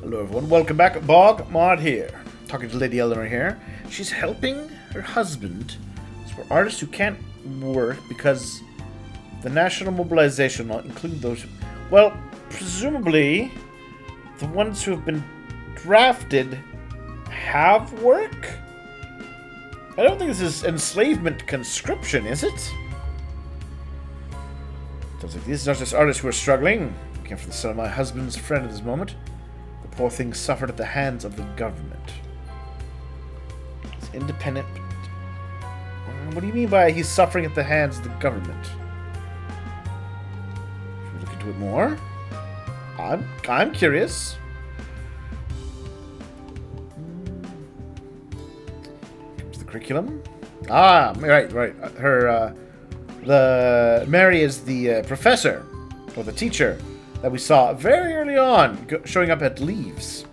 Hello everyone, welcome back. BogMod here. Talking to Lady Eleanor here. She's helping her husband. It's for artists who can't work because the national mobilization will include those who... Well, presumably, the ones who have been drafted have work? I don't think this is enslavement conscription, is it? Sounds like these are not just artists who are struggling. Looking for the son of my husband's friend at this moment. The poor thing suffered at the hands of the government. It's independent. What do you mean by he's suffering at the hands of the government? Should we look into it more? I'm curious. Here's the curriculum. Ah, right. Mary is the professor, or the teacher, that we saw very early on, showing up at Leaves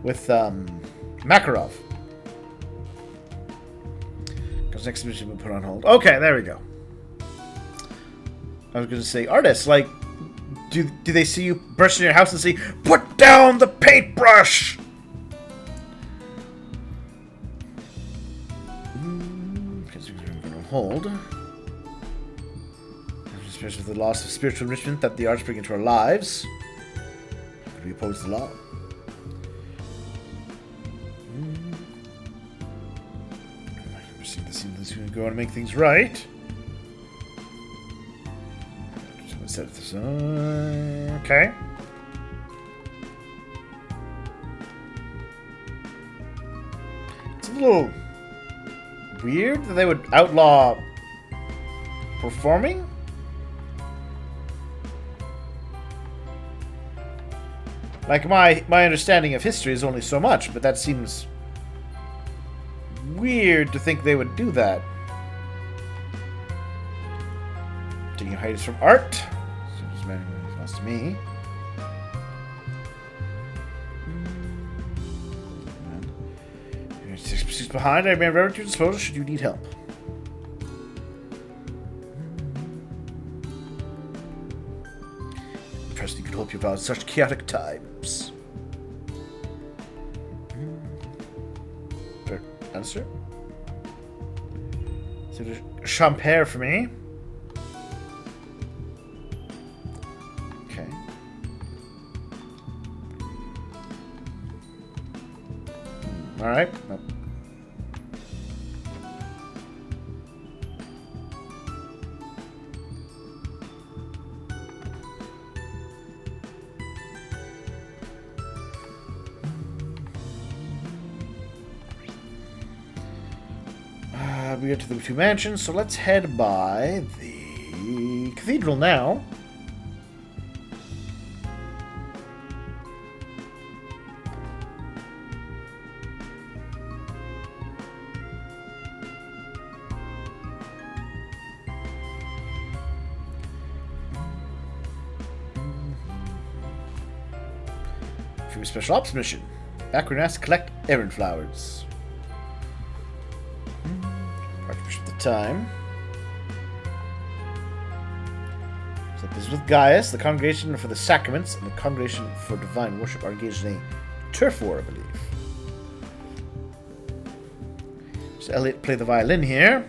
with Makarov. Because next mission will put on hold. Okay, there we go. I was going to say, artists, like, do they see you burst in your house and say, "Put down the paintbrush"? Because we're going to hold. Especially with the loss of spiritual enrichment that the arts bring into our lives. Could we oppose the law? We're seeing this seems to go and make things right. Set this okay. It's a little weird that they would outlaw performing. Like, my understanding of history is only so much, but that seems weird to think they would do that. Taking hiatus from art. So just mattering what it comes to me. You're 6 pursuits behind. I remain very at your disposal should you need help. You could help you about such chaotic times. Answer? Is it a champagne for me? Okay. Alright. Nope. We get to the two mansions, so let's head by the cathedral now. For a special ops mission. Background has to collect errand flowers. Time. So this is with Gaius, the Congregation for the Sacraments, and the Congregation for Divine Worship are engaged in a turf war, I believe. So Elliot play the violin here.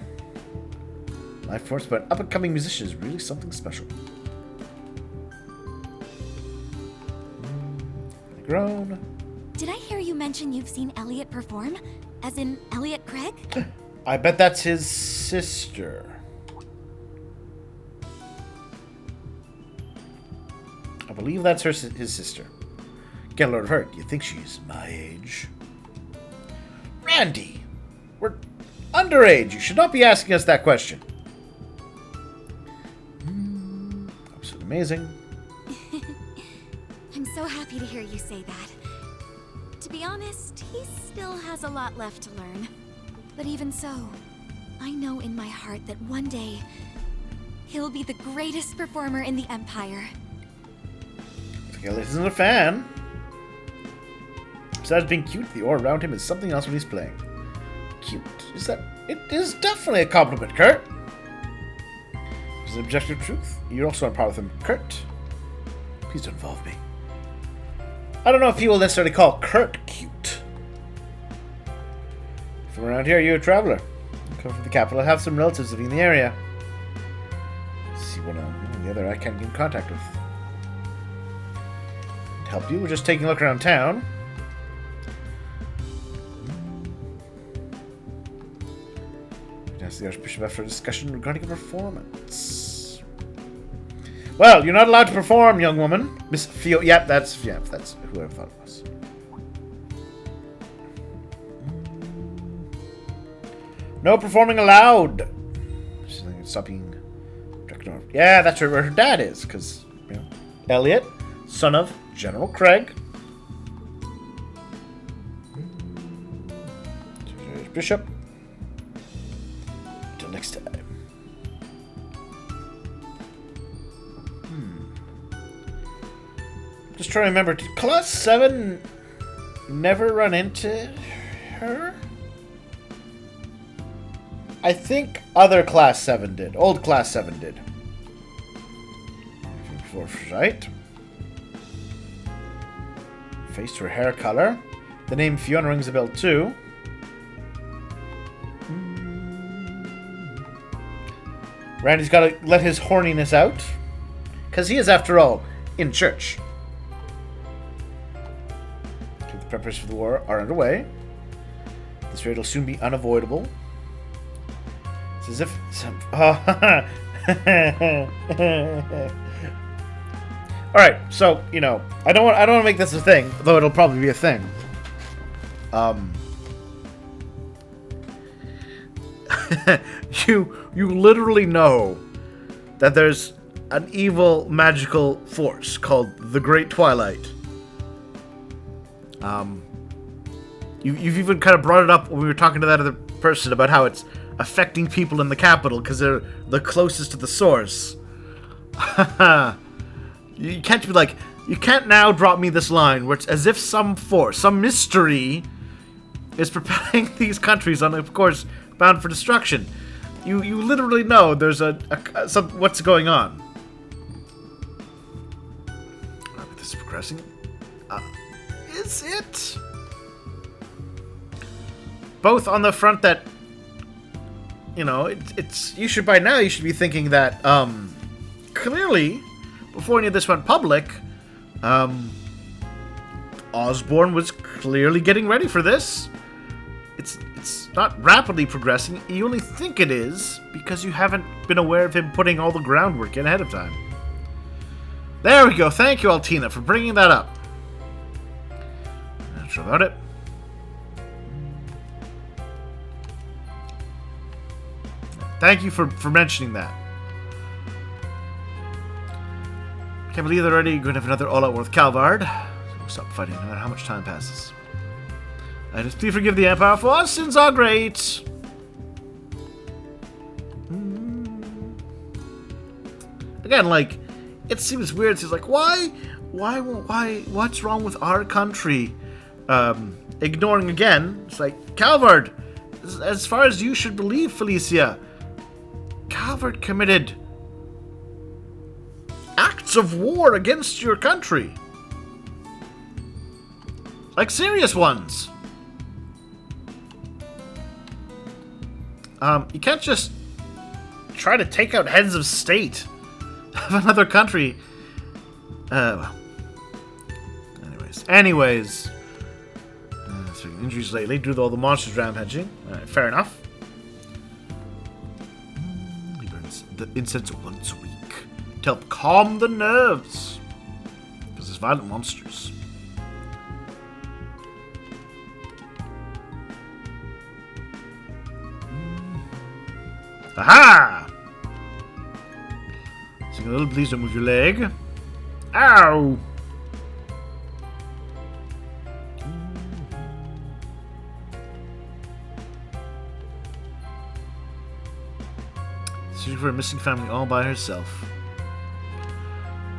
Life force, but an up-and-coming musician is really something special. Grown. Did I hear you mention you've seen Elliot perform? As in Elliot Craig? I bet that's his sister. I believe that's his sister. Get a load of her. Do you think she's my age? Randy! We're underage. You should not be asking us that question. Absolutely amazing. I'm so happy to hear you say that. To be honest, he still has a lot left to learn. But even so, I know in my heart that one day, he'll be the greatest performer in the Empire. Elliot isn't a fan. Besides being cute, the aura around him is something else when he's playing. Cute? Is that... It is definitely a compliment, Kurt. Is it objective truth? You're also on par with him, Kurt. Please don't involve me. I don't know if you will necessarily call Kurt cute. From around here, you're a traveler. You come from the capital. I have some relatives living in the area. Let's see what the other I can't get in contact with. Help you. We're just taking a look around town. Ask the Archbishop after a discussion regarding a performance. Well, you're not allowed to perform, young woman. Miss Fio. Yep, that's who I thought it was. No performing allowed. Stop being director. Yeah, that's where her dad is, because Elliot, son of General Craig. Bishop. Until next time. Just trying to remember, did Class 7 never run into her? I think other Class 7 did. Old Class 7 did. Before, right? Face to her hair color. The name Fiona rings a bell too. Randy's got to let his horniness out. Because he is, after all, in church. The preparations for the war are underway. This raid will soon be unavoidable. It's as if Alright, so, I don't want to make this a thing, though it'll probably be a thing. You literally know that there's an evil magical force called the Great Twilight. You've even kind of brought it up when we were talking to that other person about how it's affecting people in the capital because they're the closest to the source. You can't be like, you can't now drop me this line where it's as if some force, some mystery is propelling these countries on a course bound for destruction. You literally know there's what's going on. This is progressing. Is it? Both on the front that, it's you should by now you should be thinking that clearly before any of this went public, Osborne was clearly getting ready for this. It's not rapidly progressing. You only think it is because you haven't been aware of him putting all the groundwork in ahead of time. There we go. Thank you, Altina, for bringing that up. Not sure about it. Thank you for mentioning that. I can't believe they're already going to have another all-out war with Calvard. So we'll stop fighting no matter how much time passes. I just please forgive the Empire, for our sins are great. Again, it seems weird. He's like, why, what's wrong with our country? Ignoring again. It's like, Calvard, as far as you should believe, Felicia, Calvard committed acts of war against your country. Like serious ones. You can't just try to take out heads of state of another country. Well. Anyways. Injuries lately due to all the monsters rampaging. Alright, fair enough. He burns the incense once a week to help calm the nerves. Because there's violent monsters. Aha! Sing a little, please don't move your leg. Ow! Searching for a missing family all by herself.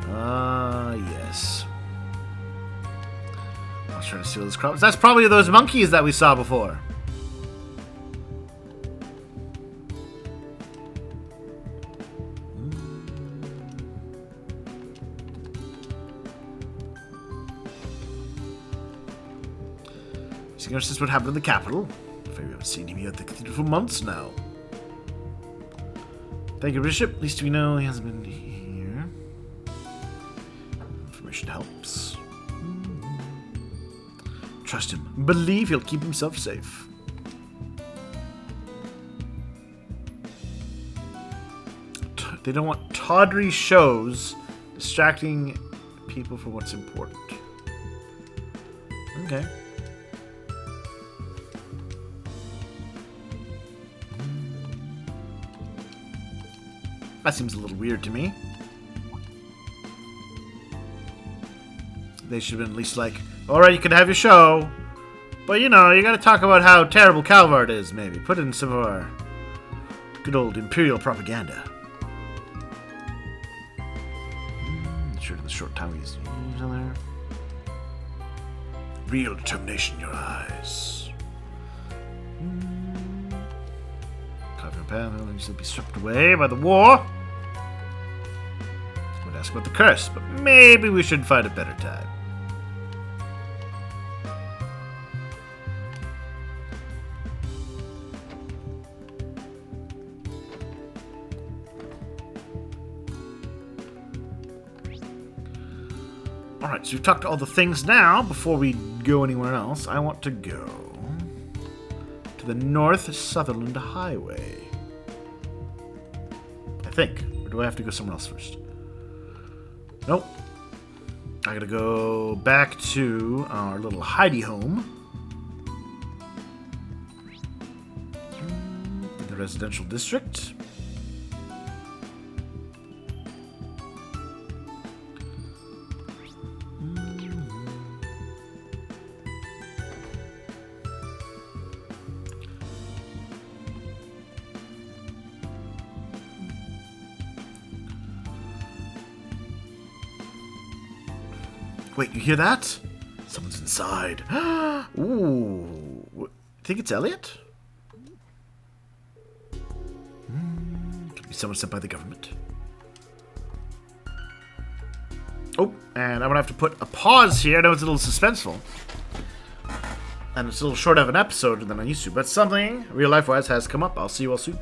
Yes. I was trying to steal this crops. That's probably those monkeys that we saw before. He's going to assist what happened in the capital. If we haven't seen him here at the cathedral for months now. Thank you, Bishop. At least we know he hasn't been here. Information helps. Trust him. Believe he'll keep himself safe. They don't want tawdry shows distracting people from what's important. Okay. That seems a little weird to me. They should have been at least like, alright, you can have your show, but you know, you gotta talk about how terrible Calvard is, maybe. Put in some of our good old Imperial propaganda. Sure, in the short time he's on there. Real determination in your eyes. Carving path will easily be swept away by the war. Would ask about the curse, but maybe we should find a better time. Alright, so we've talked to all the things now. Before we go anywhere else, I want to go to the North Sutherland Highway. I think. Or do I have to go somewhere else first? Nope. I gotta go back to our little hidey home. In the residential district. Wait, you hear that? Someone's inside. Ooh. Think it's Elliot? Could be someone sent by the government. Oh, and I'm gonna have to put a pause here. I know it's a little suspenseful. And it's a little short of an episode than I used to, but something, real life-wise, has come up. I'll see you all soon.